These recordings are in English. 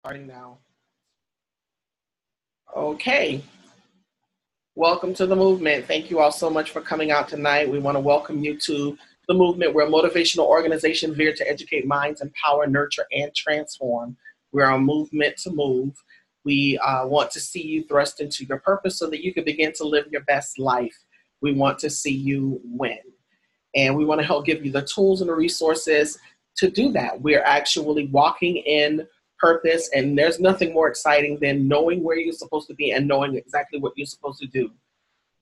Starting now. Okay. Welcome to the movement. Thank you all so much for coming out tonight. We want to welcome you to the movement. We're a motivational organization here to educate minds, empower, nurture, and transform. We're a movement to move. We want to see you thrust into your purpose so that you can begin to live your best life. We want to see you win. And we want to help give you the tools and the resources to do that. We're actually walking in purpose, and there's nothing more exciting than knowing where you're supposed to be and knowing exactly what you're supposed to do.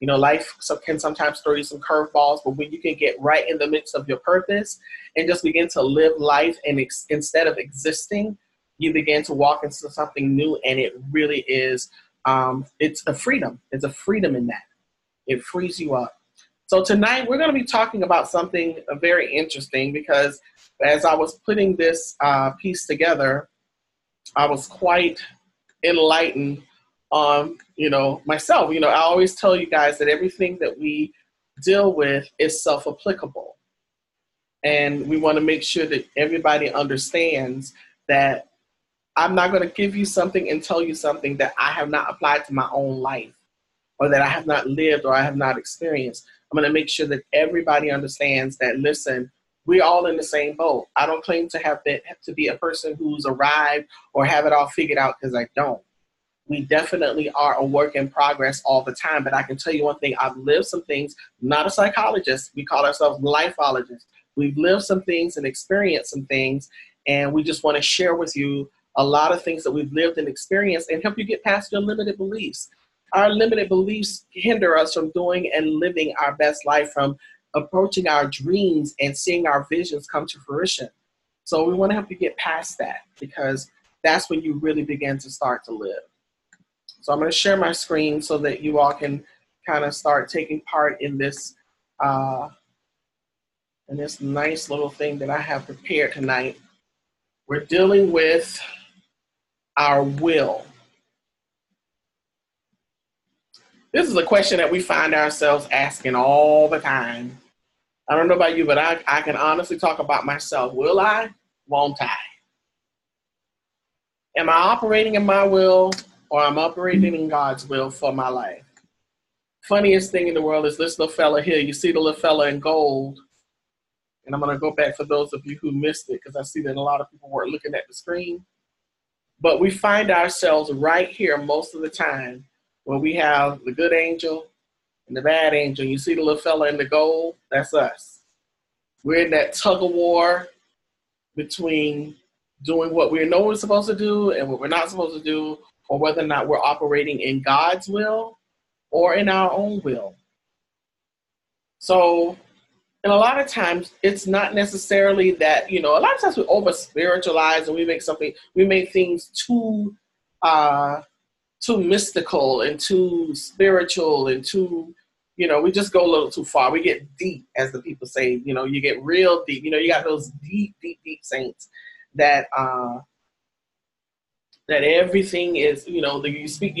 You know, life can sometimes throw you some curveballs, but when you can get right in the midst of your purpose and just begin to live life, and instead of existing, you begin to walk into something new, and it really is, it's a freedom. It's a freedom in that. It frees you up. So tonight we're going to be talking about something very interesting, because as I was putting this piece together, I was quite enlightened on, myself. I always tell you guys that everything that we deal with is self-applicable. And we want to make sure that everybody understands that I'm not going to give you something and tell you something that I have not applied to my own life, or that I have not lived, or I have not experienced. I'm going to make sure that everybody understands that, listen, we're all in the same boat. I don't claim to have to be a person who's arrived or have it all figured out, because I don't. We definitely are a work in progress all the time. But I can tell you one thing, I've lived some things, not a psychologist. We call ourselves lifeologists. We've lived some things and experienced some things, and we just want to share with you a lot of things that we've lived and experienced and help you get past your limited beliefs. Our limited beliefs hinder us from doing and living our best life, from approaching our dreams and seeing our visions come to fruition. So we want to help you get past that, because that's when you really begin to start to live. So I'm going to share my screen so that you all can kind of start taking part in this nice little thing that I have prepared tonight. We're dealing with our will. This is a question that we find ourselves asking all the time. I don't know about you, but I can honestly talk about myself. Will I? Won't I? Am I operating in my will, or am I operating in God's will for my life? Funniest thing in the world is this little fella here. You see the little fella in gold. And I'm going to go back for those of you who missed it, because I see that a lot of people weren't looking at the screen. But we find ourselves right here most of the time, where we have the good angel and the bad angel. You see the little fella in the gold? That's us. We're in that tug of war between doing what we know we're supposed to do and what we're not supposed to do, or whether or not we're operating in God's will or in our own will. So, and a lot of times it's not necessarily that, a lot of times we over spiritualize and we make things too mystical and too spiritual and too, we just go a little too far. We get deep, as the people say, you get real deep. You got those deep, deep, deep saints that that everything is, you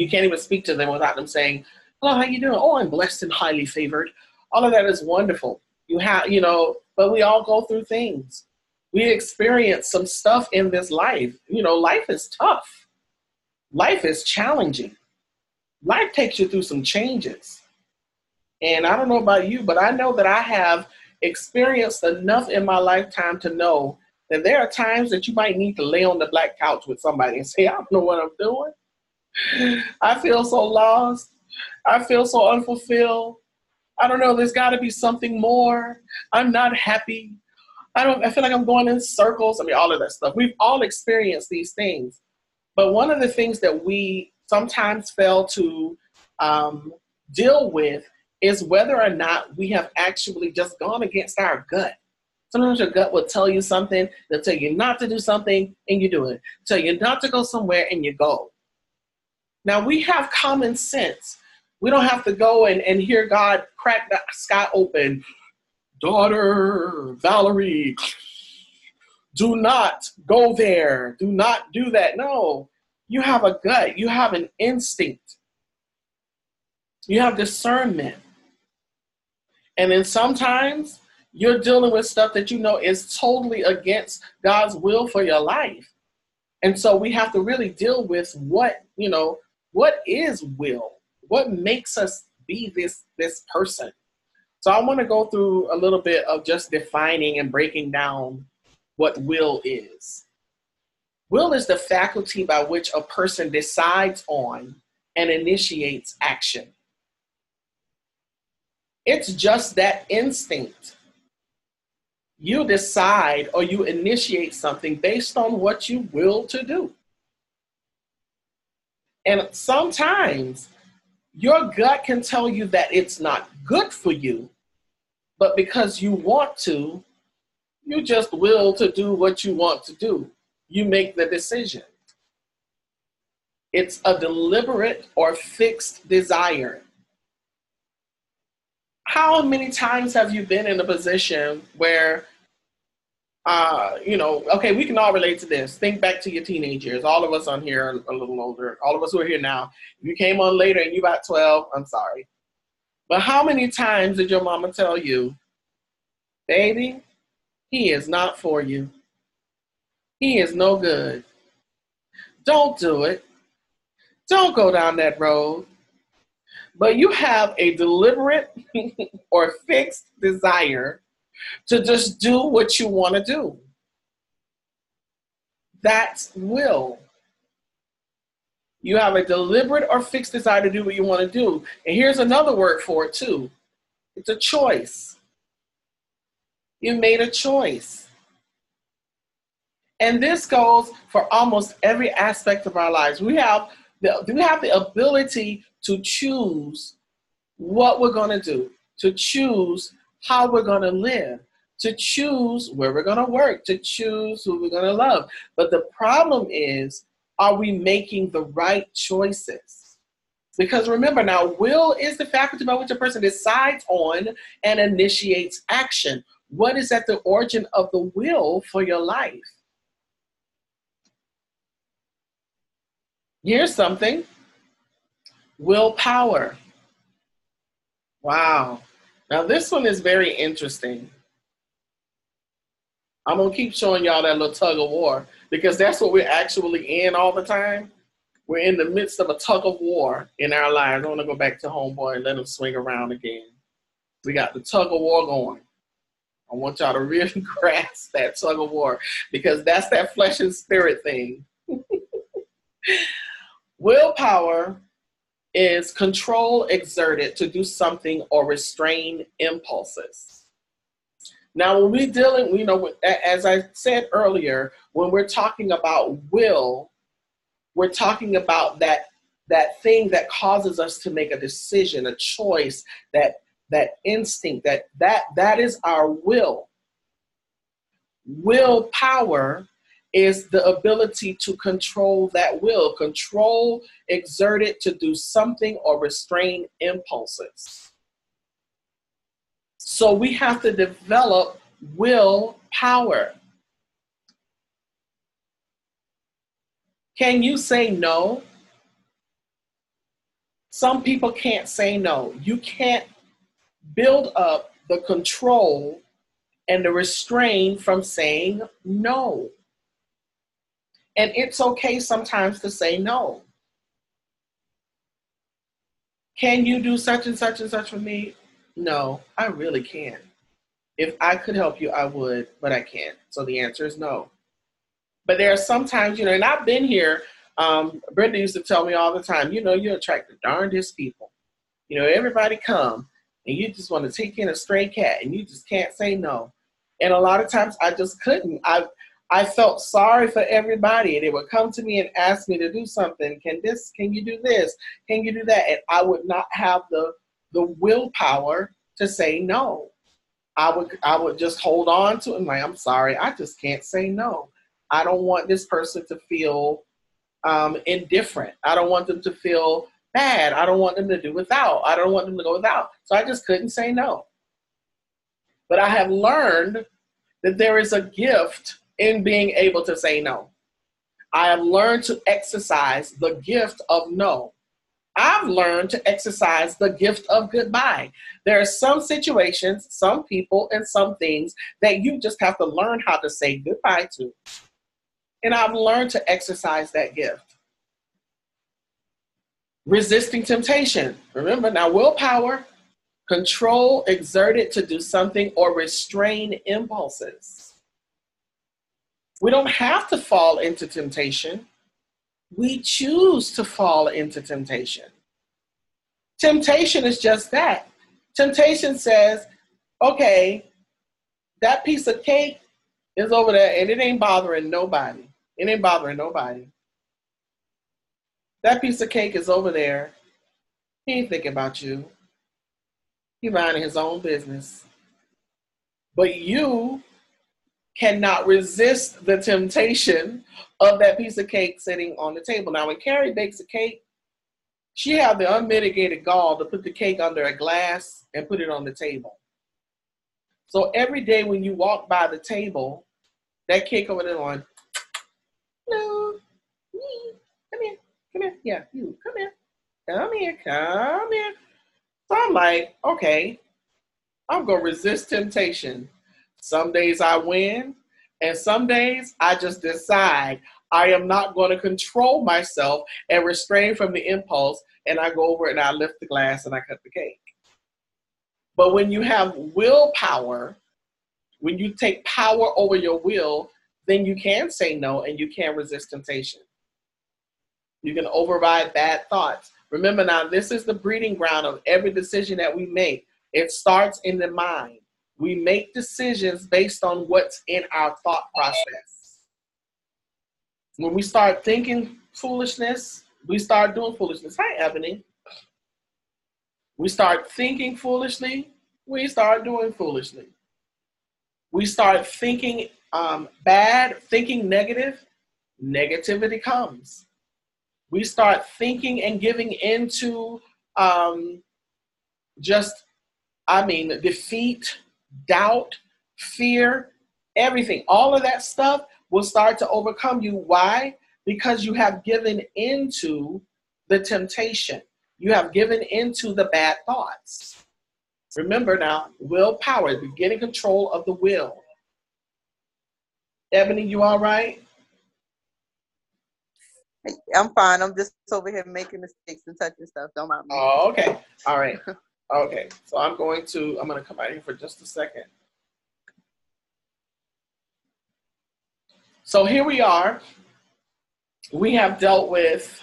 can't even speak to them without them saying, hello, how you doing? Oh, I'm blessed and highly favored. All of that is wonderful. But we all go through things. We experience some stuff in this life. Life is tough. Life is challenging. Life takes you through some changes. And I don't know about you, but I know that I have experienced enough in my lifetime to know that there are times that you might need to lay on the black couch with somebody and say, I don't know what I'm doing. I feel so lost. I feel so unfulfilled. I don't know, there's got to be something more. I'm not happy. I feel like I'm going in circles. All of that stuff. We've all experienced these things. But one of the things that we sometimes fail to deal with is whether or not we have actually just gone against our gut. Sometimes your gut will tell you something. They'll tell you not to do something, and you do it. Tell you not to go somewhere, and you go. Now, we have common sense. We don't have to go and hear God crack the sky open. Daughter Valerie, do not go there. Do not do that. No, you have a gut. You have an instinct. You have discernment. And then sometimes you're dealing with stuff that is totally against God's will for your life. And so we have to really deal with what, what is will? What makes us be this person? So I want to go through a little bit of just defining and breaking down what will is. Will is the faculty by which a person decides on and initiates action. It's just that instinct. You decide or you initiate something based on what you will to do. And sometimes your gut can tell you that it's not good for you, but because you want to, you just will to do what you want to do. You make the decision. It's a deliberate or fixed desire. How many times have you been in a position where, okay, we can all relate to this. Think back to your teenage years. All of us on here are a little older. All of us who are here now. If you came on later and you about 12, I'm sorry. But how many times did your mama tell you, baby, he is not for you. He is no good. Don't do it. Don't go down that road. But you have a deliberate or fixed desire to just do what you want to do. That's will. You have a deliberate or fixed desire to do what you want to do. And here's another word for it too. It's a choice. You made a choice. And this goes for almost every aspect of our lives. We have the ability to choose what we're going to do, to choose how we're going to live, to choose where we're going to work, to choose who we're going to love. But the problem is, are we making the right choices? Because remember now, will is the faculty by which a person decides on and initiates action. What is at the origin of the will for your life? Here's something. Willpower. Wow. Now this one is very interesting. I'm going to keep showing y'all that little tug of war because that's what we're actually in all the time. We're in the midst of a tug of war in our lives. I want to go back to homeboy and let him swing around again. We got the tug of war going. I want y'all to really grasp that tug of war because that's that flesh and spirit thing. Willpower is control exerted to do something or restrain impulses. Now, when we're dealing, as I said earlier, when we're talking about will, we're talking about that thing that causes us to make a decision, a choice, that instinct, that is our will. Willpower is the ability to control that will, control exerted to do something or restrain impulses. So we have to develop willpower. Can you say no? Some people can't say no. You can't build up the control and the restraint from saying no. And it's okay sometimes to say no. Can you do such and such and such for me? No, I really can't. If I could help you, I would, but I can't. So the answer is no. But there are sometimes, and I've been here, Brenda used to tell me all the time, you attract the darndest people. Everybody come and you just want to take in a stray cat and you just can't say no. And a lot of times I just couldn't. I felt sorry for everybody, and they would come to me and ask me to do something. Can you do this? Can you do that? And I would not have the willpower to say no. I would just hold on to it. Like, I'm sorry, I just can't say no. I don't want this person to feel indifferent. I don't want them to feel bad. I don't want them to do without. I don't want them to go without. So I just couldn't say no. But I have learned that there is a gift in being able to say no. I have learned to exercise the gift of no. I've learned to exercise the gift of goodbye. There are some situations, some people, and some things that you just have to learn how to say goodbye to. And I've learned to exercise that gift. Resisting temptation. Remember now, willpower, control exerted to do something or restrain impulses. We don't have to fall into temptation. We choose to fall into temptation. Temptation is just that. Temptation says, okay, that piece of cake is over there and it ain't bothering nobody. It ain't bothering nobody. That piece of cake is over there. He ain't thinking about you. He's minding his own business. But you cannot resist the temptation of that piece of cake sitting on the table. Now, when Carrie bakes a cake, she had the unmitigated gall to put the cake under a glass and put it on the table. So every day when you walk by the table, that cake over there on, hello, me, come here, yeah, you, come here. So I'm like, okay, I'm going to resist temptation. Some days I win, and some days I just decide I am not going to control myself and restrain from the impulse, and I go over and I lift the glass and I cut the cake. But when you have willpower, when you take power over your will, then you can say no and you can resist temptation. You can override bad thoughts. Remember now, this is the breeding ground of every decision that we make. It starts in the mind. We make decisions based on what's in our thought process. When we start thinking foolishness, we start doing foolishness. Hi, Ebony. We start thinking foolishly, we start doing foolishly. We start thinking bad, thinking negative, negativity comes. We start thinking and giving into defeat, doubt, fear, everything. All of that stuff will start to overcome you. Why? Because you have given into the temptation. You have given into the bad thoughts. Remember now, willpower, getting control of the will. Ebony, you all right? I'm fine. I'm just over here making mistakes and touching stuff. Don't mind me. Oh, okay. All right. Okay. So I'm going to come out here for just a second. So here we are. We have dealt with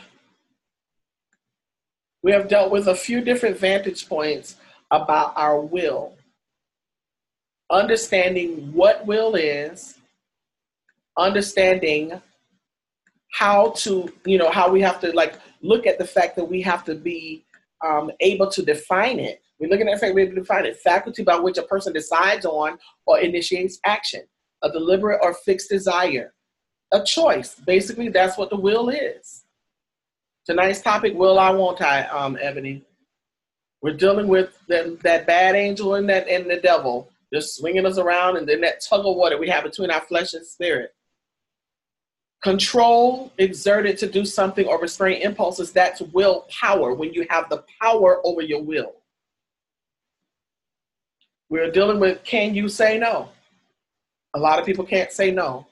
a few different vantage points about our will. Understanding what will is, understanding how to, how we have to look at the fact that we have to be able to define it. We're looking at the fact we're able to define it. Faculty by which a person decides on or initiates action, a deliberate or fixed desire, a choice. Basically, that's what the will is. Tonight's topic, will I, won't I, Ebony? We're dealing with that bad angel and the devil just swinging us around, and then that tug of war that we have between our flesh and spirit. Control exerted to do something or restrain impulses, that's willpower, when you have the power over your will. We're dealing with, can you say no? A lot of people can't say no.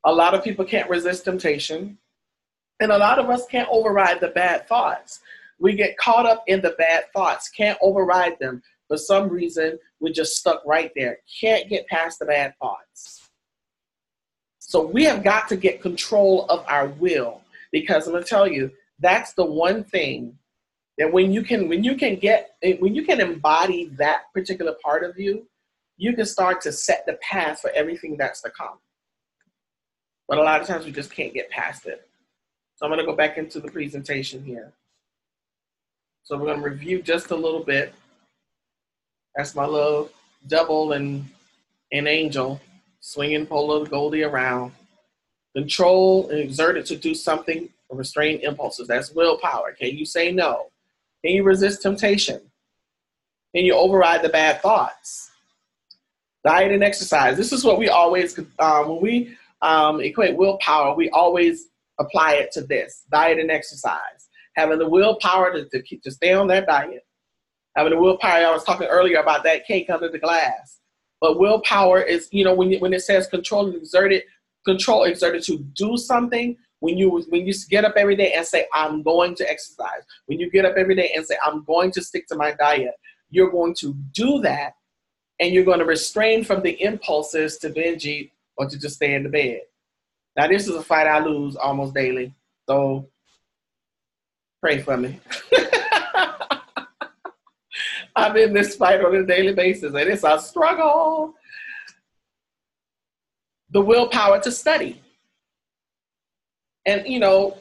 A lot of people can't resist temptation. And a lot of us can't override the bad thoughts. We get caught up in the bad thoughts, can't override them. For some reason, we're just stuck right there. Can't get past the bad thoughts. So we have got to get control of our will, because I'm going to tell you, that's the one thing that when you can embody that particular part of you, you can start to set the path for everything that's to come. But a lot of times we just can't get past it. So I'm going to go back into the presentation here. So we're going to review just a little bit. That's my little devil and angel swinging Polo Goldie around. Control and exerted to do something or restrain impulses. That's willpower. Can you say no? Can you resist temptation? Can you override the bad thoughts? Diet and exercise. This is what we always, when we equate willpower, we always apply it to this. Diet and exercise. Having the willpower to stay on that diet. Having the willpower, I was talking earlier about that cake under the glass. But willpower is, when it says control and exerted control exerted to do something, when you get up every day and say, I'm going to exercise, when you get up every day and say, I'm going to stick to my diet, you're going to do that, and you're going to restrain from the impulses to binge eat or to just stay in the bed. Now, this is a fight I lose almost daily, so pray for me. I'm in this fight on a daily basis, and it's a struggle. The willpower to study. And,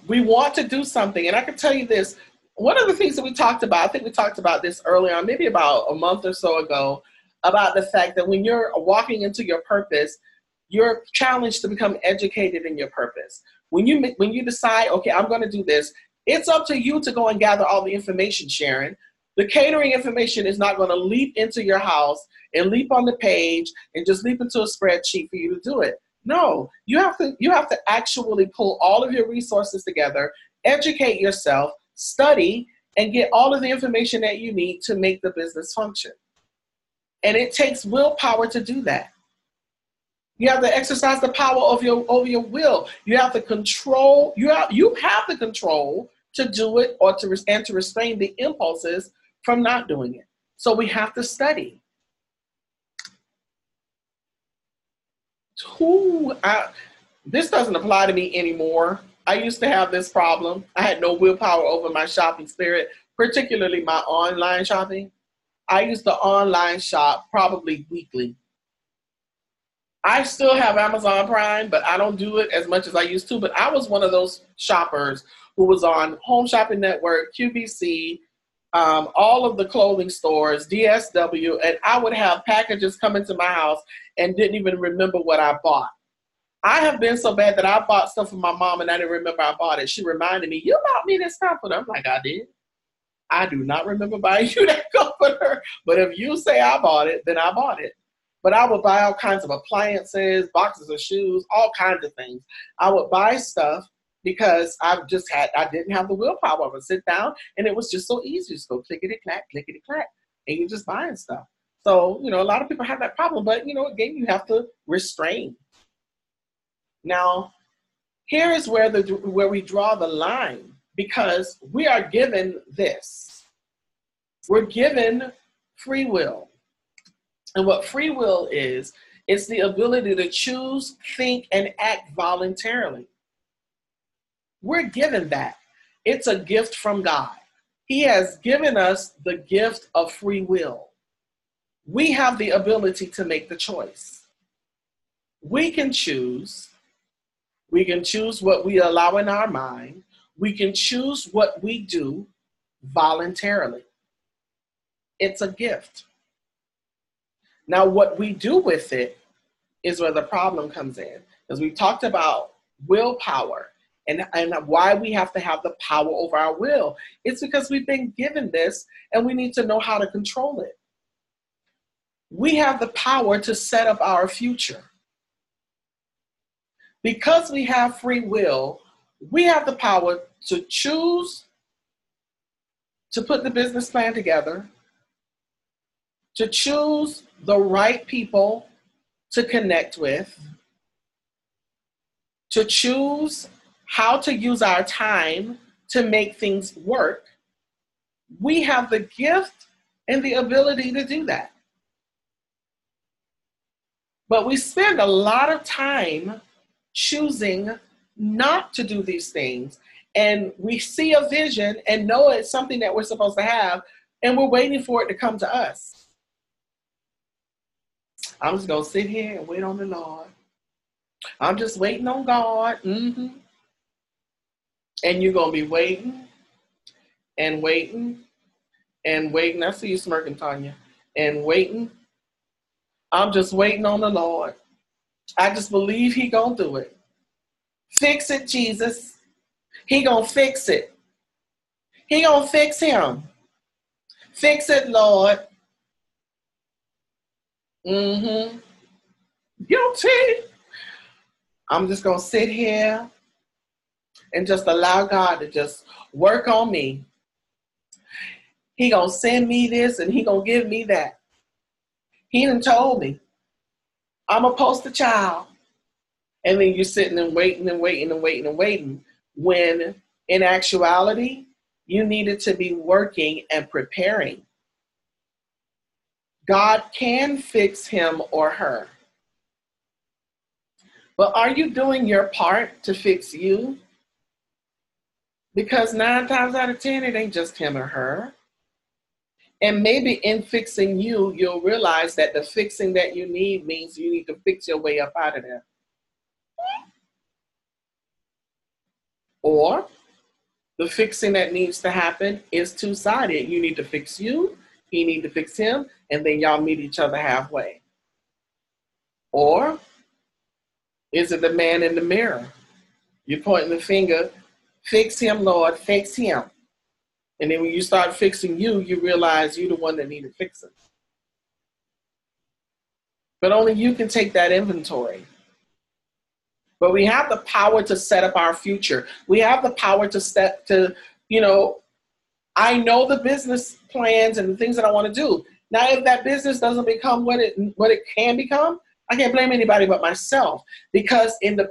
we want to do something. And I can tell you this, one of the things that we talked about, I think we talked about this early on, maybe about a month or so ago, about the fact that when you're walking into your purpose, you're challenged to become educated in your purpose. When you decide, okay, I'm going to do this, it's up to you to go and gather all the information, Sharon. The catering information is not going to leap into your house and leap on the page and just leap into a spreadsheet for you to do it. No, you have to actually pull all of your resources together, educate yourself, study, and get all of the information that you need to make the business function. And it takes willpower to do that. You have to exercise the power of over your will. You have to control. You have the control to do it or to restrain the impulses from not doing it. So we have to study. This doesn't apply to me anymore. I used to have this problem. I had no willpower over my shopping spirit, particularly my online shopping. I used to online shop probably weekly. I still have Amazon Prime, but I don't do it as much as I used to. But I was one of those shoppers who was on Home Shopping Network, QVC, all of the clothing stores, DSW, and I would have packages come into my house and didn't even remember what I bought. I have been so bad that I bought stuff for my mom and I didn't remember I bought it. She reminded me, you bought me this comforter. I'm like, I did. I do not remember buying you that comforter. But if you say I bought it, then I bought it. But I would buy all kinds of appliances, boxes of shoes, all kinds of things. I would buy stuff because I didn't have the willpower. I would sit down and it was just so easy. Just go clickety-clack, clickety-clack, and you're just buying stuff. So, a lot of people have that problem, but, again, you have to restrain. Now, here is where we draw the line, because we are given this. We're given free will. And what free will is, it's the ability to choose, think, and act voluntarily. We're given that. It's a gift from God. He has given us the gift of free will. We have the ability to make the choice. We can choose. We can choose what we allow in our mind. We can choose what we do voluntarily. It's a gift. Now, what we do with it is where the problem comes in. As we talked about willpower and why we have to have the power over our will. It's because we've been given this and we need to know how to control it. We have the power to set up our future. Because we have free will, we have the power to choose to put the business plan together, to choose the right people to connect with, to choose how to use our time to make things work. We have the gift and the ability to do that. But we spend a lot of time choosing not to do these things. And we see a vision and know it's something that we're supposed to have, and we're waiting for it to come to us. I'm just going to sit here and wait on the Lord. I'm just waiting on God. Mm-hmm. And you're going to be waiting and waiting and waiting. I see you smirking, Tanya. And waiting. I'm just waiting on the Lord. I just believe He going to do it. Fix it, Jesus. He going to fix it. He going to fix him. Fix it, Lord. Mm-hmm. Guilty. I'm just going to sit here and just allow God to just work on me. He going to send me this and He going to give me that. He done told me I'm a poster child. And then you're sitting and waiting and waiting and waiting and waiting, when in actuality, you needed to be working and preparing. God can fix him or her. But are you doing your part to fix you? Because 9 times out of 10, it ain't just him or her. And maybe in fixing you, you'll realize that the fixing that you need means you need to fix your way up out of there. Or the fixing that needs to happen is two-sided. You need to fix you, he need to fix him, and then y'all meet each other halfway. Or is it the man in the mirror? You're pointing the finger, fix him, Lord, fix him. And then when you start fixing you, you realize you're the one that needed fixing. But only you can take that inventory. But we have the power to set up our future. We have the power I know the business plans and the things that I want to do. Now, if that business doesn't become what it can become, I can't blame anybody but myself, because in the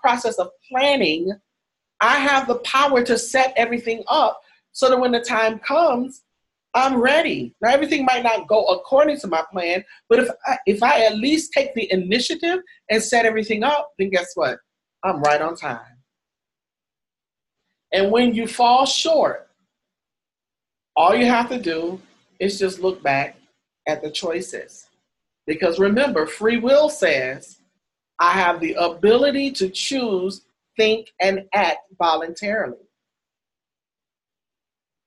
process of planning, I have the power to set everything up so that when the time comes, I'm ready. Now, everything might not go according to my plan, but if I at least take the initiative and set everything up, then guess what? I'm right on time. And when you fall short, all you have to do is just look back at the choices. Because remember, free will says, I have the ability to choose, think, and act voluntarily.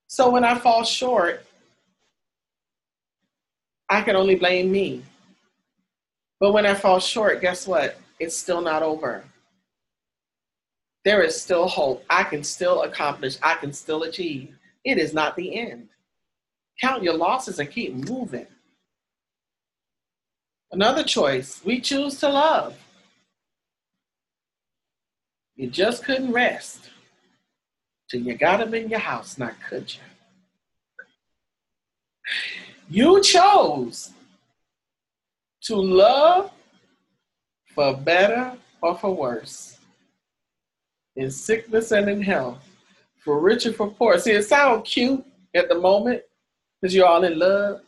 So when I fall short, I can only blame me. But when I fall short, guess what? It's still not over. There is still hope. I can still accomplish. I can still achieve. It is not the end. Count your losses and keep moving. Another choice, we choose to love. You just couldn't rest till you got them in your house, now could you? You chose to love for better or for worse, in sickness and in health, for rich or for poor. See, it sounds cute at the moment because you're all in love,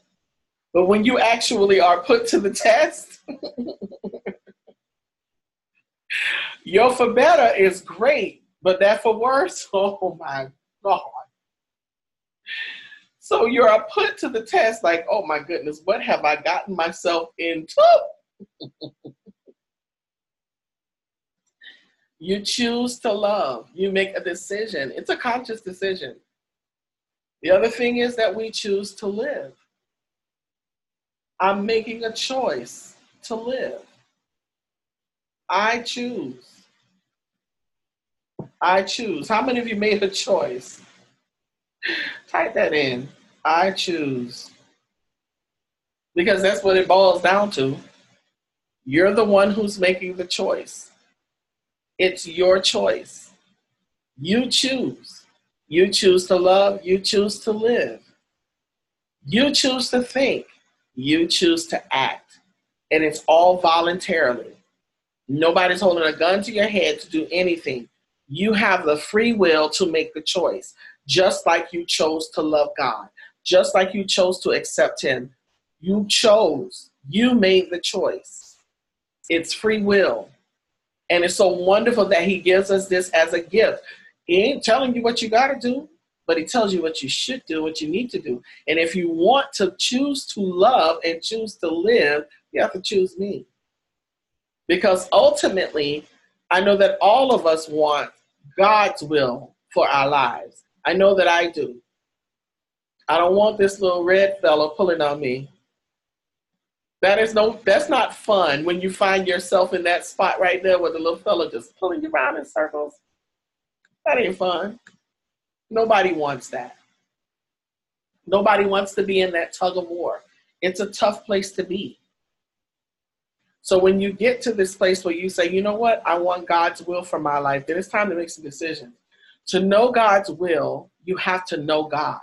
but when you actually are put to the test, your for better is great, but that for worse, oh my God. So you're put to the test like, oh my goodness, what have I gotten myself into? You choose to love. You make a decision. It's a conscious decision. The other thing is that we choose to live. I'm making a choice to live. I choose. I choose. How many of you made a choice? Type that in. I choose. Because that's what it boils down to. You're the one who's making the choice. It's your choice. You choose. You choose to love. You choose to live. You choose to think. You choose to act. And it's all voluntarily. Nobody's holding a gun to your head to do anything. You have the free will to make the choice. Just like you chose to love God. Just like you chose to accept him. You chose. You made the choice. It's free will. And it's so wonderful that he gives us this as a gift. He ain't telling you what you got to do, but he tells you what you should do, what you need to do. And if you want to choose to love and choose to live, you have to choose me. Because ultimately, I know that all of us want God's will for our lives. I know that I do. I don't want this little red fellow pulling on me. That's not fun when you find yourself in that spot right there with the little fellow just pulling you around in circles. That ain't fun. Nobody wants that. Nobody wants to be in that tug of war. It's a tough place to be. So when you get to this place where you say, you know what, I want God's will for my life, then it's time to make some decisions. To know God's will, you have to know God.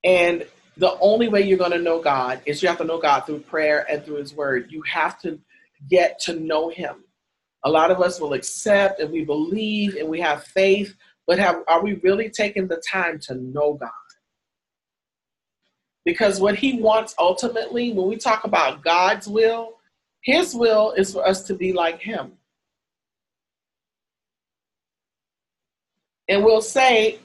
And the only way you're going to know God is you have to know God through prayer and through his word. You have to get to know him. A lot of us will accept and we believe and we have faith, but are we really taking the time to know God? Because what he wants ultimately, when we talk about God's will, his will is for us to be like him. And we'll say,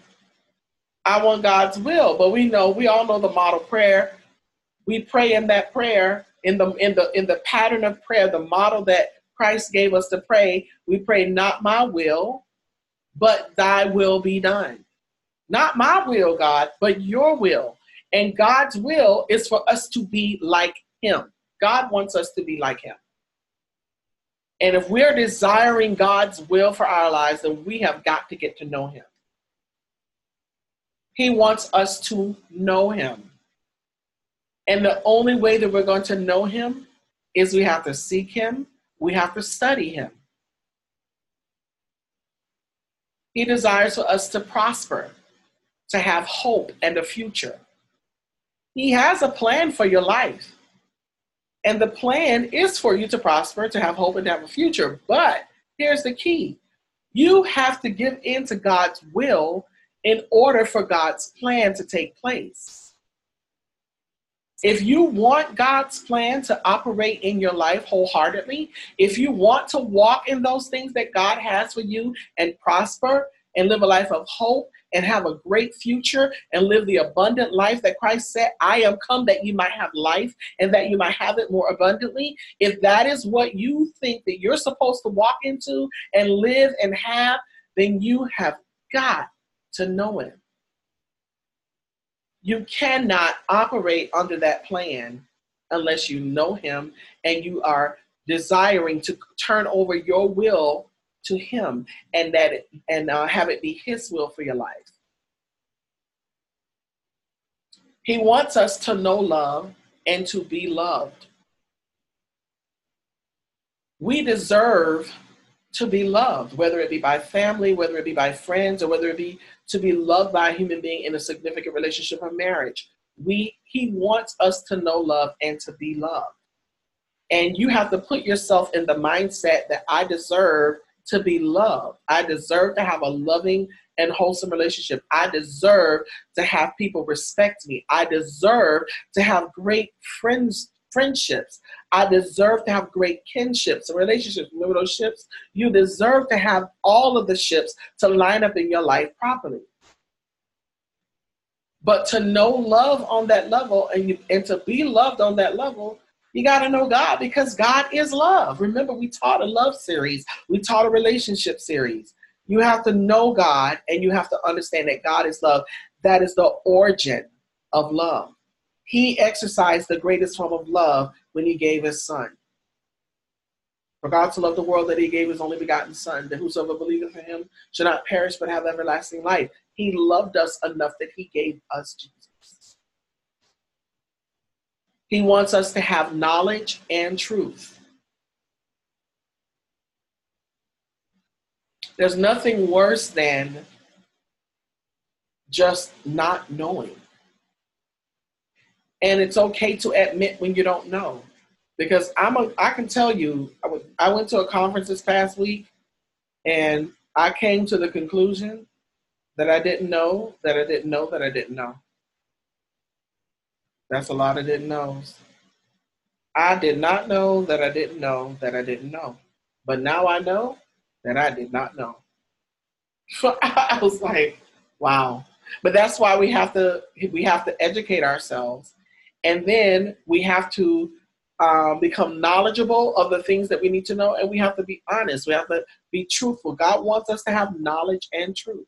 I want God's will, but we all know the model prayer. We pray in that prayer, in the pattern of prayer, the model that Christ gave us to pray. We pray, not my will, but thy will be done. Not my will, God, but your will. And God's will is for us to be like him. God wants us to be like him. And if we're desiring God's will for our lives, then we have got to get to know him. He wants us to know him. And the only way that we're going to know him is we have to seek him. We have to study him. He desires for us to prosper, to have hope and a future. He has a plan for your life. And the plan is for you to prosper, to have hope, and to have a future. But here's the key. You have to give in to God's will in order for God's plan to take place. If you want God's plan to operate in your life wholeheartedly, if you want to walk in those things that God has for you and prosper and live a life of hope and have a great future and live the abundant life that Christ said, I am come that you might have life and that you might have it more abundantly. If that is what you think that you're supposed to walk into and live and have, then you have got to know him. You cannot operate under that plan unless you know him and you are desiring to turn over your will to him and have it be his will for your life. He wants us to know love and to be loved. We deserve to be loved, whether it be by family, whether it be by friends, or whether it be to be loved by a human being in a significant relationship or marriage. He wants us to know love and to be loved. And you have to put yourself in the mindset that I deserve to be loved. I deserve to have a loving and wholesome relationship. I deserve to have people respect me. I deserve to have great friendships. I deserve to have great kinships and relationships. Remember those ships? You deserve to have all of the ships to line up in your life properly. But to know love on that level and to be loved on that level, you got to know God, because God is love. Remember, we taught a love series. We taught a relationship series. You have to know God and you have to understand that God is love. That is the origin of love. He exercised the greatest form of love when he gave his son. For God to love the world that he gave his only begotten son, that whosoever believeth in him should not perish but have everlasting life. He loved us enough that he gave us Jesus. He wants us to have knowledge and truth. There's nothing worse than just not knowing. And it's okay to admit when you don't know. Because I can tell you, I went to a conference this past week and I came to the conclusion that I didn't know, that I didn't know, that I didn't know. That's a lot of didn't knows. I did not know that I didn't know that I didn't know. But now I know that I did not know. I was like, wow. But that's why we have to educate ourselves. And then we have to become knowledgeable of the things that we need to know. And we have to be honest. We have to be truthful. God wants us to have knowledge and truth.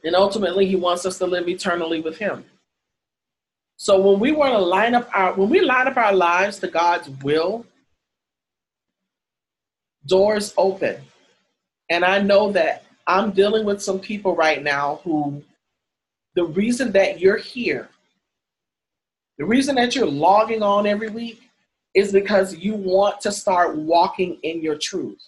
And ultimately, he wants us to live eternally with him. So when we want to line up our lives to God's will, doors open. And I know that I'm dealing with some people right now who, the reason that you're here, the reason that you're logging on every week is because you want to start walking in your truth.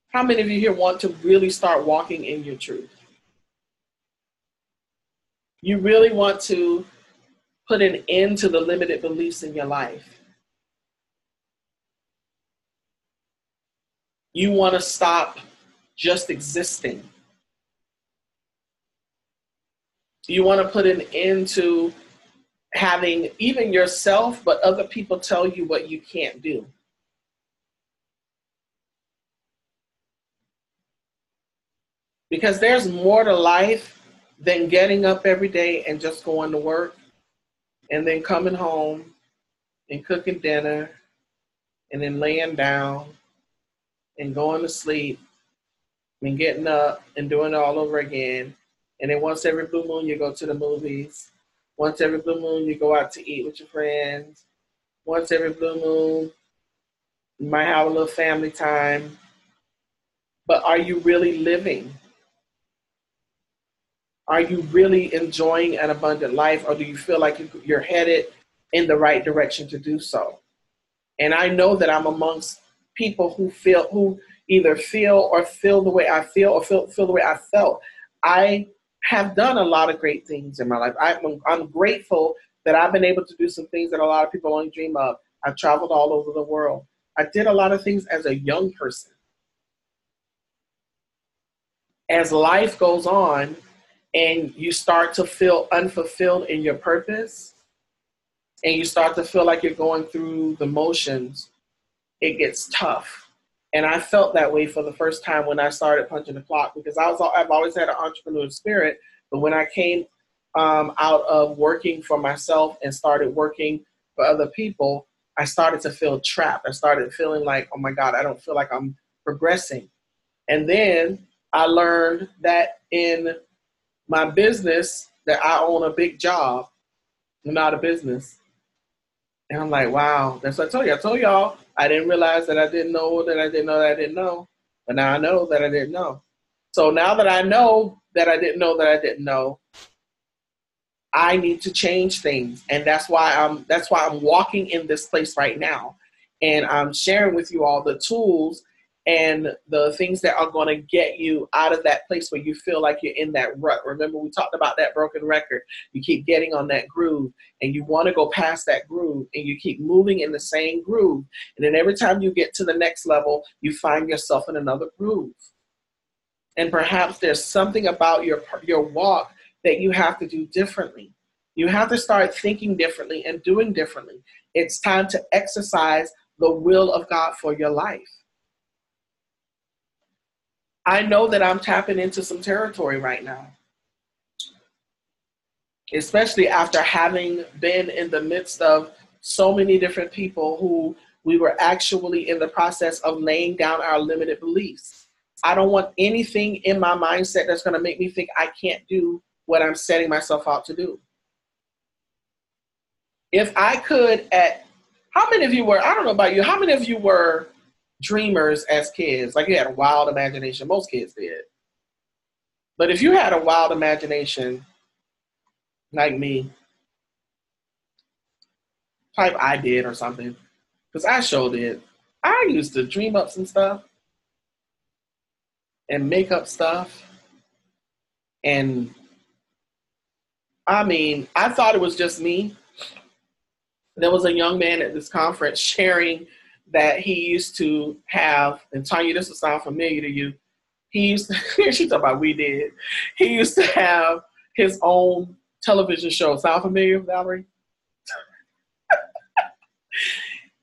How many of you here want to really start walking in your truth? You really want to put an end to the limited beliefs in your life. You want to stop just existing. You want to put an end to having even yourself, but other people tell you what you can't do. Because there's more to life than getting up every day and just going to work and then coming home and cooking dinner and then laying down and going to sleep and getting up and doing it all over again. And then once every blue moon, you go to the movies. Once every blue moon, you go out to eat with your friends. Once every blue moon, you might have a little family time. But are you really living? Are you really enjoying an abundant life, or do you feel like you're headed in the right direction to do so? And I know that I'm amongst people who either feel the way I feel or feel the way I felt. I have done a lot of great things in my life. I'm grateful that I've been able to do some things that a lot of people only dream of. I've traveled all over the world. I did a lot of things as a young person. As life goes on and you start to feel unfulfilled in your purpose, and you start to feel like you're going through the motions, it gets tough. And I felt that way for the first time when I started punching the clock, because I've always had an entrepreneurial spirit. But when I came out of working for myself and started working for other people, I started to feel trapped. I started feeling like, oh my God, I don't feel like I'm progressing. And then I learned that in my business that I own a big job, not a business. And I'm like, wow, that's what I told you. I told y'all, I didn't realize that I didn't know that I didn't know that I didn't know. But now I know that I didn't know. So now that I know that I didn't know that I didn't know, I need to change things. And that's why I'm walking in this place right now. And I'm sharing with you all the tools and the things that are going to get you out of that place where you feel like you're in that rut. Remember, we talked about that broken record. You keep getting on that groove and you want to go past that groove, and you keep moving in the same groove. And then every time you get to the next level, you find yourself in another groove. And perhaps there's something about your walk that you have to do differently. You have to start thinking differently and doing differently. It's time to exercise the will of God for your life. I know that I'm tapping into some territory right now, especially after having been in the midst of so many different people who we were actually in the process of laying down our limited beliefs. I don't want anything in my mindset that's going to make me think I can't do what I'm setting myself out to do. If I could, how many of you were, I don't know about you, how many of you were dreamers as kids? Like you had a wild imagination. Most kids did. But if you had a wild imagination, like me, type I did or something, because I sure did. I used to dream up some stuff and make up stuff. And I mean, I thought it was just me. There was a young man at this conference sharing that he used to have, and Tanya, this will sound familiar to you. He used to, she talked about we did. He used to have his own television show. Sound familiar, Valerie?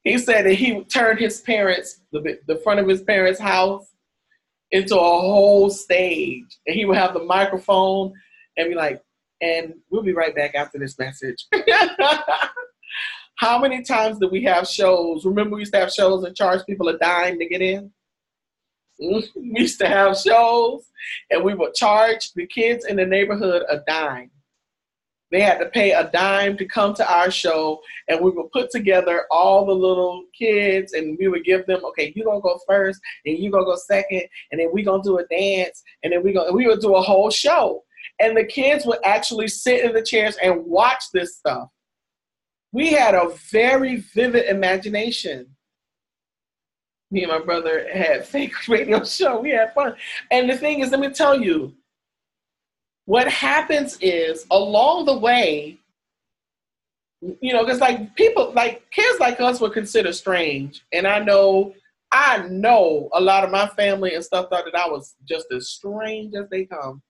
He said that he turned his parents, the front of his parents' house, into a whole stage. And he would have the microphone and be like, and we'll be right back after this message. How many times do we have shows? Remember we used to have shows and charge people a dime to get in? We used to have shows and we would charge the kids in the neighborhood a dime. They had to pay a dime to come to our show, and we would put together all the little kids and we would give them, okay, you gonna go first and you gonna go second, and then we gonna do a dance, and then we would do a whole show. And the kids would actually sit in the chairs and watch this stuff. We had a very vivid imagination. Me and my brother had fake radio show. We had fun. And the thing is, let me tell you, what happens is along the way, You know, because like people, like kids like us were considered strange. And I know a lot of my family and stuff thought that I was just as strange as they come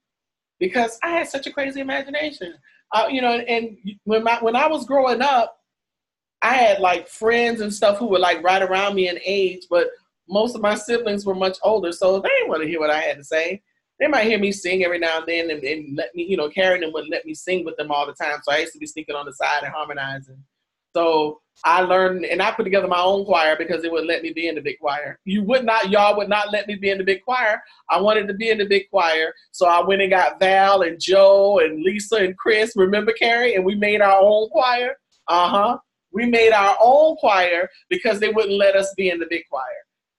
because I had such a crazy imagination. You know, and when I was growing up, I had like friends and stuff who were like right around me in age, but most of my siblings were much older, so they didn't want to hear what I had to say. They might hear me sing every now and then and let me, you know, Karen and wouldn't let me sing with them all the time. So I used to be sneaking on the side and harmonizing. So I learned and I put together my own choir because they wouldn't let me be in the big choir. Y'all would not let me be in the big choir. I wanted to be in the big choir. So I went and got Val and Joe and Lisa and Chris, remember Carrie? And we made our own choir. Uh-huh. We made our own choir because they wouldn't let us be in the big choir.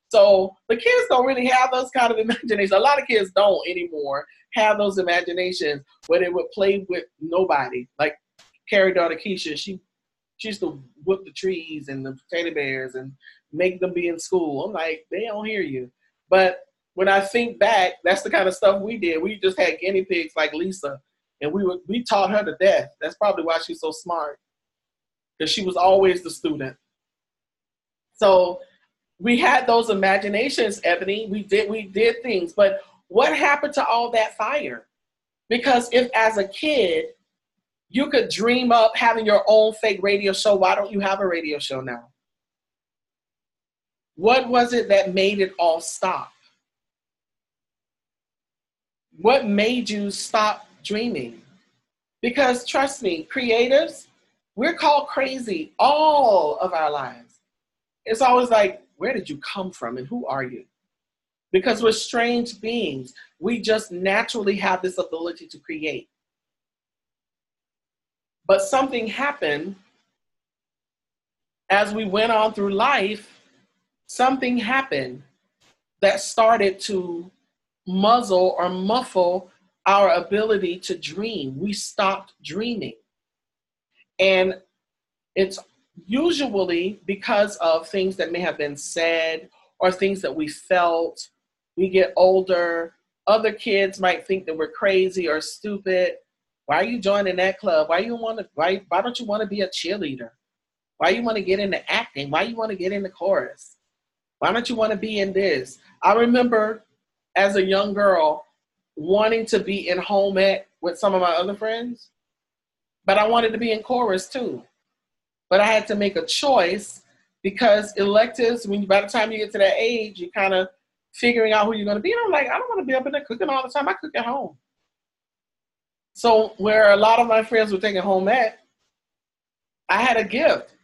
So the kids don't really have those kind of imaginations. A lot of kids don't anymore have those imaginations where they would play with nobody. Like Carrie daughter Keisha, she used to whoop the trees and the teddy bears and make them be in school. I'm like, they don't hear you. But when I think back, that's the kind of stuff we did. We just had guinea pigs like Lisa, and we taught her to death. That's probably why she's so smart, because she was always the student. So we had those imaginations, Ebony. We did things, but what happened to all that fire? Because if as a kid, you could dream up having your own fake radio show, why don't you have a radio show now? What was it that made it all stop? What made you stop dreaming? Because trust me, creatives, we're called crazy all of our lives. It's always like, where did you come from and who are you? Because we're strange beings. We just naturally have this ability to create. But something happened as we went on through life. Something happened that started to muzzle or muffle our ability to dream. We stopped dreaming. And it's usually because of things that may have been said or things that we felt. We get older. Other kids might think that we're crazy or stupid. Why are you joining that club? Why don't you want to be a cheerleader? Why you want to get into acting? Why you want to get into chorus? Why don't you want to be in this? I remember as a young girl wanting to be in home ec with some of my other friends, but I wanted to be in chorus too. But I had to make a choice because electives, by the time you get to that age, you're kind of figuring out who you're going to be. And I'm like, I don't want to be up in there cooking all the time. I cook at home. So where a lot of my friends were taking home ec, I had a gift.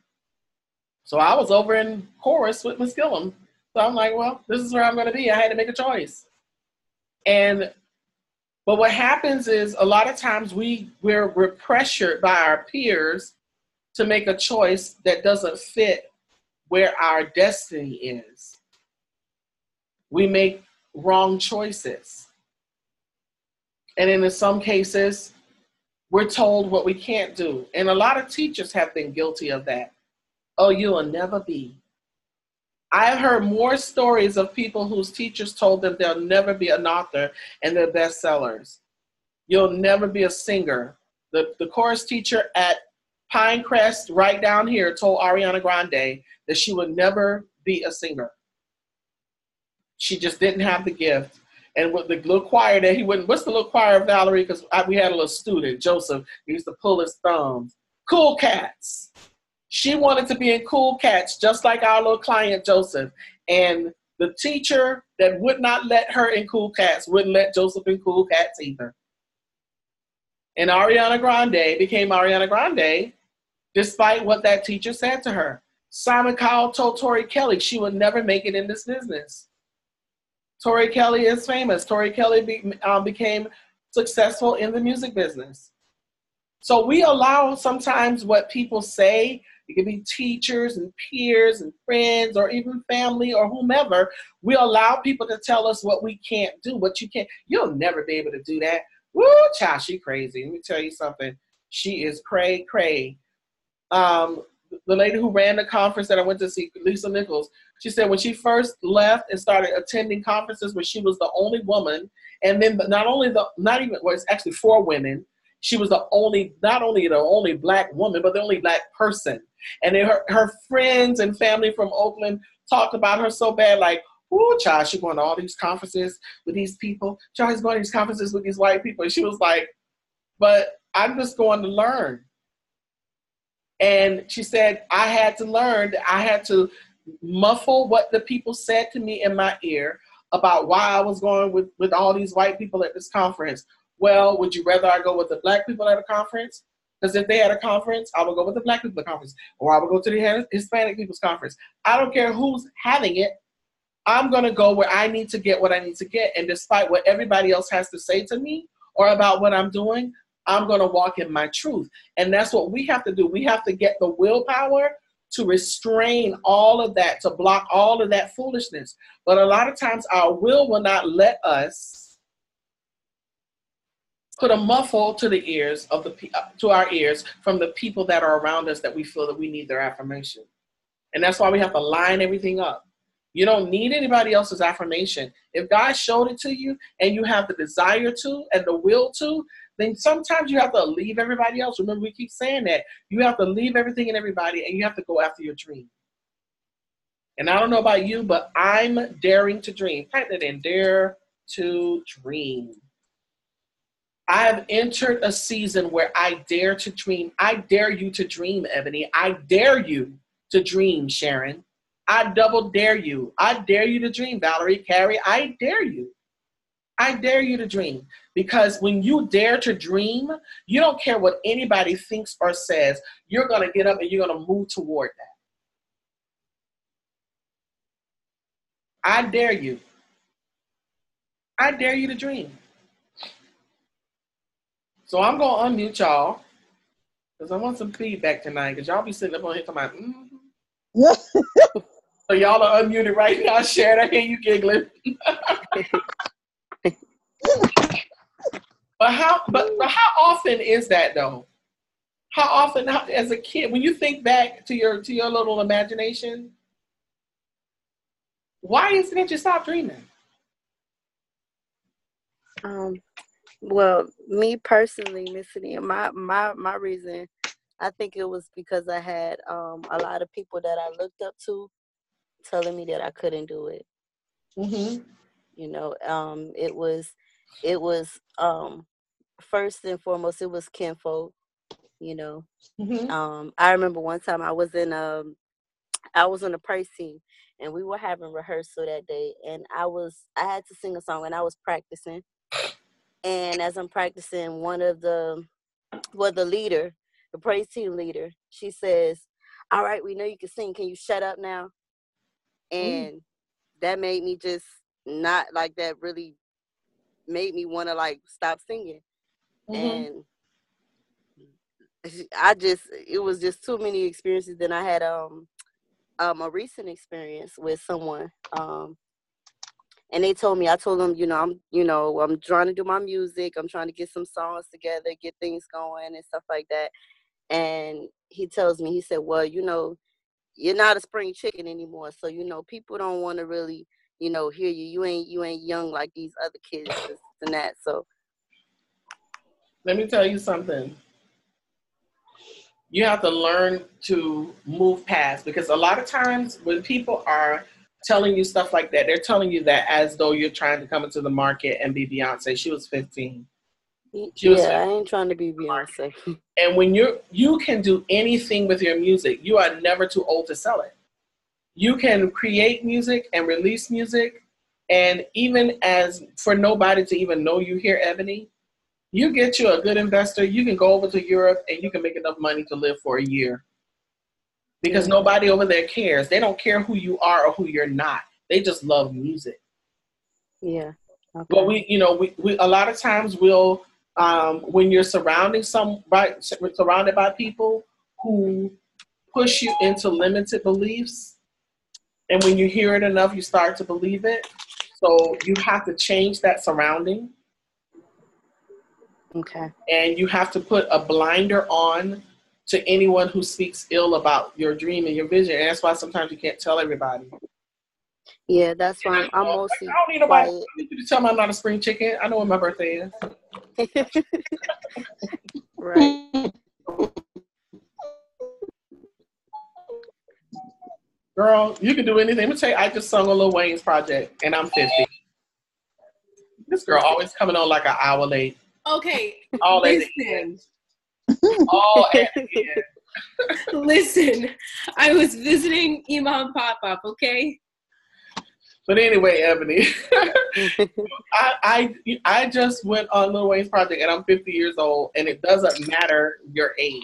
So I was over in chorus with Miss Gillum. So I'm like, well, this is where I'm going to be. I had to make a choice. But what happens is a lot of times we're pressured by our peers to make a choice that doesn't fit where our destiny is. We make wrong choices. And in some cases, we're told what we can't do. And a lot of teachers have been guilty of that. Oh, you'll never be. I've heard more stories of people whose teachers told them they'll never be an author and they're bestsellers. You'll never be a singer. The chorus teacher at Pinecrest right down here told Ariana Grande that she would never be a singer. She just didn't have the gift. And with the little choir that he wouldn't, what's the little choir, Valerie? Because we had a little student, Joseph, he used to pull his thumbs. Cool Cats. She wanted to be in Cool Cats, just like our little client, Joseph. And the teacher that would not let her in Cool Cats wouldn't let Joseph in Cool Cats either. And Ariana Grande became Ariana Grande despite what that teacher said to her. Simon Cowell told Tori Kelly she would never make it in this business. Tori Kelly is famous. Tori Kelly became successful in the music business. So we allow sometimes what people say, it could be teachers and peers and friends or even family or whomever, we allow people to tell us what we can't do, what you can't. You'll never be able to do that. Woo, child, she crazy. Let me tell you something. She is cray. The lady who ran the conference that I went to see, Lisa Nichols, she said when she first left and started attending conferences where she was the only woman, and then it's actually 4 women, she was not only the only Black woman, but the only Black person. And then her friends and family from Oakland talked about her so bad, like, ooh, child, she's going to all these conferences with these people. She's always going to these conferences with these white people. And she was like, but I'm just going to learn. And she said, I had to learn, I had to muffle what the people said to me in my ear about why I was going with all these white people at this conference. Well, would you rather I go with the Black people at a conference? Because if they had a conference, I would go with the Black people at the conference, or I would go to the Hispanic people's conference. I don't care who's having it. I'm going to go where I need to get what I need to get. And despite what everybody else has to say to me or about what I'm doing, I'm going to walk in my truth. And that's what we have to do. We have to get the willpower to restrain all of that, to block all of that foolishness. But a lot of times our will not let us put a muffle to the ears of to our ears from the people that are around us that we feel that we need their affirmation. And that's why we have to line everything up. You don't need anybody else's affirmation. If God showed it to you and you have the desire to and the will to, then sometimes you have to leave everybody else. Remember, we keep saying that. You have to leave everything and everybody, and you have to go after your dream. And I don't know about you, but I'm daring to dream. Type that in, dare to dream. I have entered a season where I dare to dream. I dare you to dream, Ebony. I dare you to dream, Sharon. I double dare you. I dare you to dream, Valerie, Carrie. I dare you. I dare you to dream. Because when you dare to dream, you don't care what anybody thinks or says. You're going to get up and you're going to move toward that. I dare you. I dare you to dream. So I'm going to unmute y'all because I want some feedback tonight because y'all be sitting up on here talking about, mm-hmm. So y'all are unmuted right now. Sharon, I hear you giggling. But how often is that though? How often as a kid, when you think back to your little imagination, why isn't it you stop dreaming? Well, me personally, Miss Cynthia, my reason, I think it was because I had a lot of people that I looked up to telling me that I couldn't do it. Mm-hmm. You know, it was first and foremost, it was kinfolk. You know, Mm-hmm. I remember one time I was on the praise team, and we were having rehearsal that day, and I had to sing a song, and I was practicing. And as I'm practicing, the leader, the praise team leader, she says, "All right, we know you can sing. Can you shut up now?" And that made me just not like that. Really made me want to like stop singing. And it was just too many experiences. Then I had a recent experience with someone, and I told them, I'm trying to do my music, I'm trying to get some songs together, get things going and stuff like that. And he tells me, he said, well, you're not a spring chicken anymore, so people don't want to really hear you. You ain't young like these other kids and that. So let me tell you something. You have to learn to move past, because a lot of times when people are telling you stuff like that, they're telling you that as though you're trying to come into the market and be Beyonce. She was 15. I ain't trying to be Beyonce. And when you can do anything with your music, you are never too old to sell it. You can create music and release music, and even as for nobody to even know you here, Ebony, you get you a good investor, you can go over to Europe and you can make enough money to live for a year. Because nobody over there cares. They don't care who you are or who you're not. They just love music. Yeah. Okay. But we a lot of times we'll when you're surrounded by people who push you into limited beliefs, and when you hear it enough, you start to believe it. So you have to change that surrounding. Okay. And you have to put a blinder on to anyone who speaks ill about your dream and your vision. And that's why sometimes you can't tell everybody. Yeah, that's why I'm mostly I don't need nobody. I need you to tell me I'm not a spring chicken. I know when my birthday is. Right. Girl, you can do anything. Let me tell you, I just sung on Lil Wayne's project, and I'm 50. This girl always coming on like an hour late. Okay, All at the end. All at the end. Listen, I was visiting Imam Pop-Up, okay? But anyway, Ebony, I just went on Lil Wayne's project, and I'm 50 years old, and it doesn't matter your age.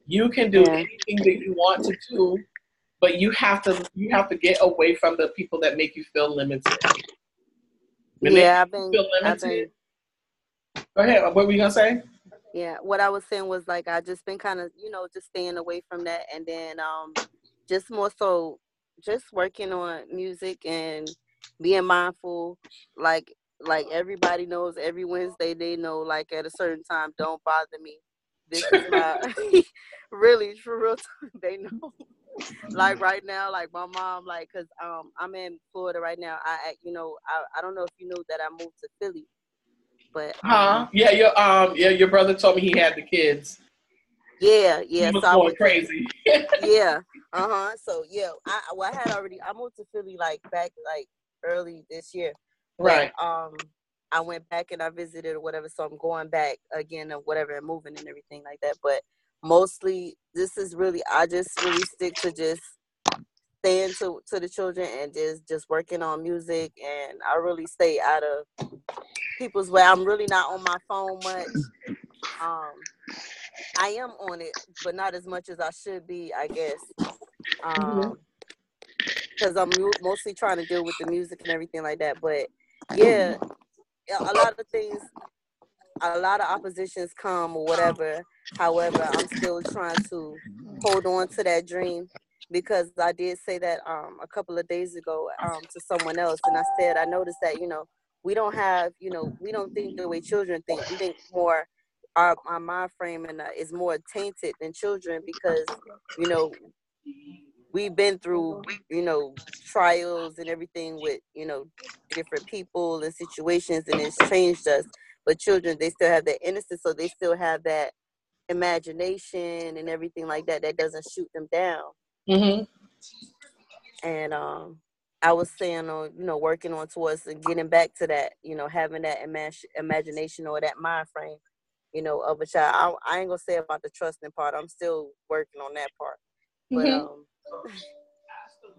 You can do anything that you want to do, but you have to get away from the people that make you feel limited. When I've feel been. limited. Go ahead. What were you gonna say? Yeah, what I was saying was like I just been kind of just staying away from that, and then just more so just working on music and being mindful. Like everybody knows, every Wednesday they know, like at a certain time, don't bother me. This is my really for real time. They know. Like right now, like my mom, like, cause I'm in Florida right now. I don't know if you know that I moved to Philly, but your brother told me he had the kids. Yeah. He was So I going went crazy. yeah. So yeah, I moved to Philly like back like early this year. Right. But I went back and I visited or whatever, so I'm going back again or whatever and moving and everything like that. But mostly this is really I just really stick to just staying to the children and just working on music, and I really stay out of people's way. I'm really not on my phone much. I am on it, but not as much as I should be, I guess. Because I'm mostly trying to deal with the music and everything like that. But yeah, a lot of things, a lot of oppositions come or whatever. However, I'm still trying to hold on to that dream, because I did say that a couple of days ago to someone else, and I said I noticed that we don't have we don't think the way children think. We think more our mind frame and is more tainted than children, because we've been through trials and everything with different people and situations, and it's changed us. But children, they still have that innocence, so they still have that imagination and everything like that that doesn't shoot them down. And I was saying on working on towards and getting back to that, having that imagination or that mind frame of a child. I ain't gonna say about the trusting part. I'm still working on that part. But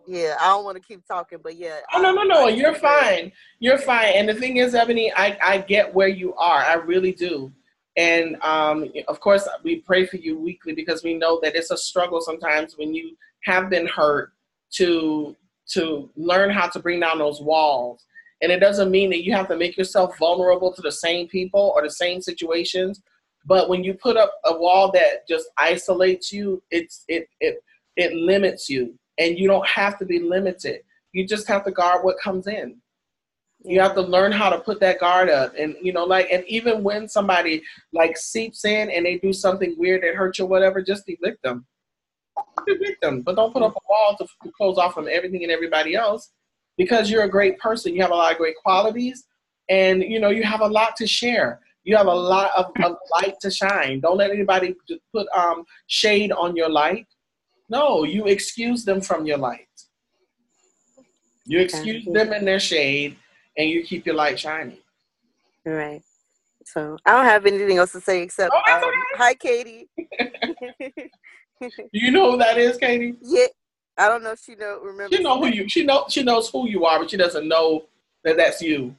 yeah, I don't want to keep talking, but yeah. Oh, no. You're fine. You're fine. And the thing is, Ebony, I get where you are. I really do. And of course, we pray for you weekly, because we know that it's a struggle sometimes when you have been hurt to learn how to bring down those walls. And it doesn't mean that you have to make yourself vulnerable to the same people or the same situations. But when you put up a wall that just isolates you, it limits you. And you don't have to be limited. You just have to guard what comes in. You have to learn how to put that guard up. And, and even when somebody seeps in and they do something weird that hurts you or whatever, just evict them. Evict them. But don't put up a wall to close off from everything and everybody else, because you're a great person. You have a lot of great qualities, and, you have a lot to share. You have a lot of light to shine. Don't let anybody put shade on your light. No, you excuse them from your light. You excuse them in their shade, and you keep your light shining. Right. So I don't have anything else to say except hi, Katie. Do you know who that is, Katie? Yeah, I don't know if she remember. She knows who you are, but she doesn't know that that's you.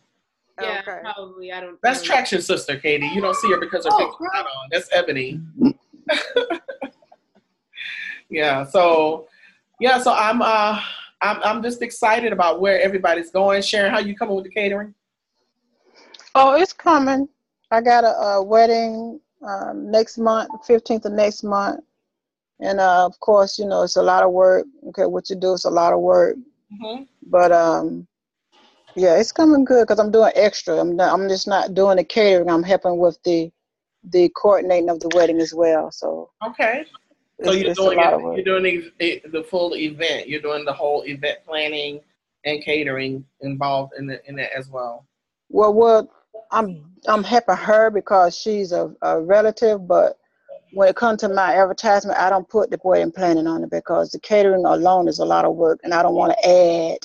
Yeah, probably. I don't. That's Traction Sister, Katie. You don't see her because her picture's not on. That's Ebony. Yeah. So I'm just excited about where everybody's going. Sharon, how you coming with the catering? Oh, it's coming. I got a wedding next month, 15th of next month. And of course, it's a lot of work. Okay, what you do is a lot of work. But yeah, it's coming good because I'm doing extra. I'm just not doing the catering. I'm helping with the coordinating of the wedding as well. So okay. So you're doing the full event. You're doing the whole event planning and catering involved in that as well. Well, I'm helping her because she's a relative, but when it comes to my advertisement, I don't put the wedding planning on it because the catering alone is a lot of work, and I don't want to add.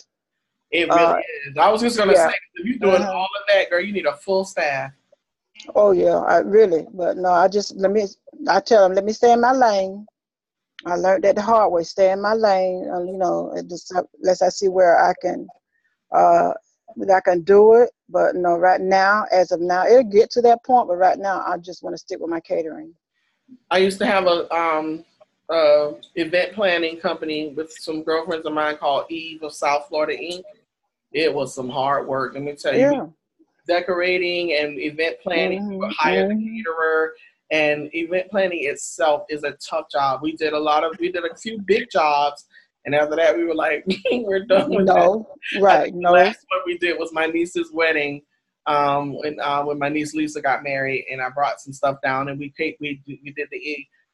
It really is. I was just gonna say, if you're doing all of that, girl, you need a full staff. Oh yeah, I really, but no, I tell them, let me stay in my lane. I learned that the hard way, stay in my lane, you know, unless I see where I can do it. But no, right now, as of now, it'll get to that point, but right now, I just want to stick with my catering. I used to have a event planning company with some girlfriends of mine called Eve of South Florida Inc. It was some hard work. Let me tell you, decorating and event planning, hire the caterer, and event planning itself is a tough job. We did a few big jobs, and after that, we were like, we're done with that. Right? The last one we did was my niece's wedding. When my niece Lisa got married, and I brought some stuff down, and we did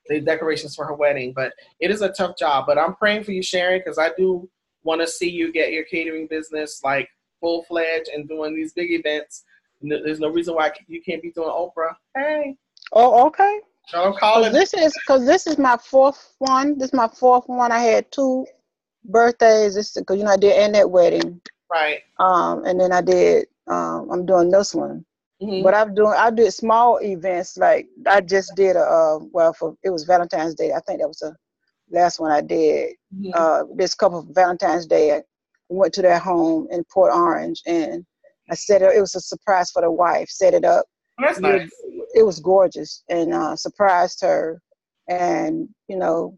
the decorations for her wedding. But it is a tough job. But I'm praying for you, Sharon, because I do want to see you get your catering business like full-fledged and doing these big events. There's no reason why you can't be doing Oprah. Hey. Oh, okay. So I'm calling. Because this is my fourth one. This is my fourth one. I had 2 birthdays. Because you know I did Annette wedding. Right. And then I did. I'm doing this one. Mm-hmm. But I did small events. Like I just did it was Valentine's Day. I think that was the last one I did. Mm-hmm. This couple of Valentine's Day, I went to their home in Port Orange, and I set it. It was a surprise for the wife. Set it up. Oh, that's nice. It was gorgeous, and surprised her. And you know,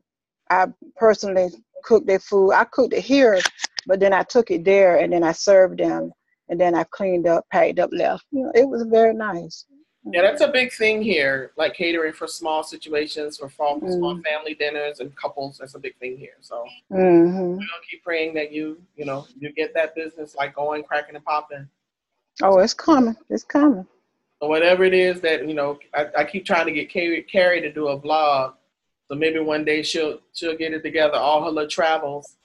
I personally cooked their food. I cooked it here, but then I took it there, and then I served them, and then I cleaned up, packed up, left. You know, it was very nice. Yeah, that's a big thing here, like catering for small situations, for small family dinners and couples. That's a big thing here. So we're gonna keep praying that you get that business like going, cracking and popping. Oh, it's coming. It's coming. So whatever it is that I keep trying to get Carrie to do a vlog. So maybe one day she'll get it together, all her little travels,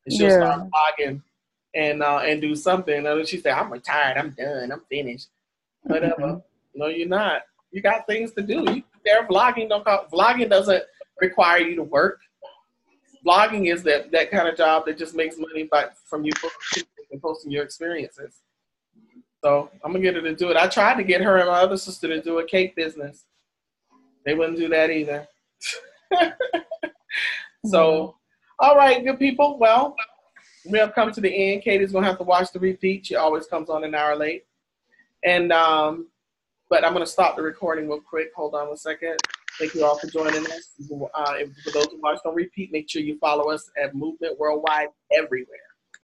and she'll start vlogging and do something. And she said, "I'm retired. I'm done. I'm finished." Whatever. No, you're not. You got things to do. Vlogging doesn't require you to work. Vlogging is that kind of job that just makes money from you posting your experiences. So I'm gonna get her to do it. I tried to get her and my other sister to do a cake business. They wouldn't do that either. So, all right, good people. Well, we have come to the end. Katie's gonna have to watch the repeat. She always comes on an hour late. And but I'm going to stop the recording real quick. Hold on 1 second. Thank you all for joining us. For those who watched on repeat, make sure you follow us at Movement Worldwide everywhere.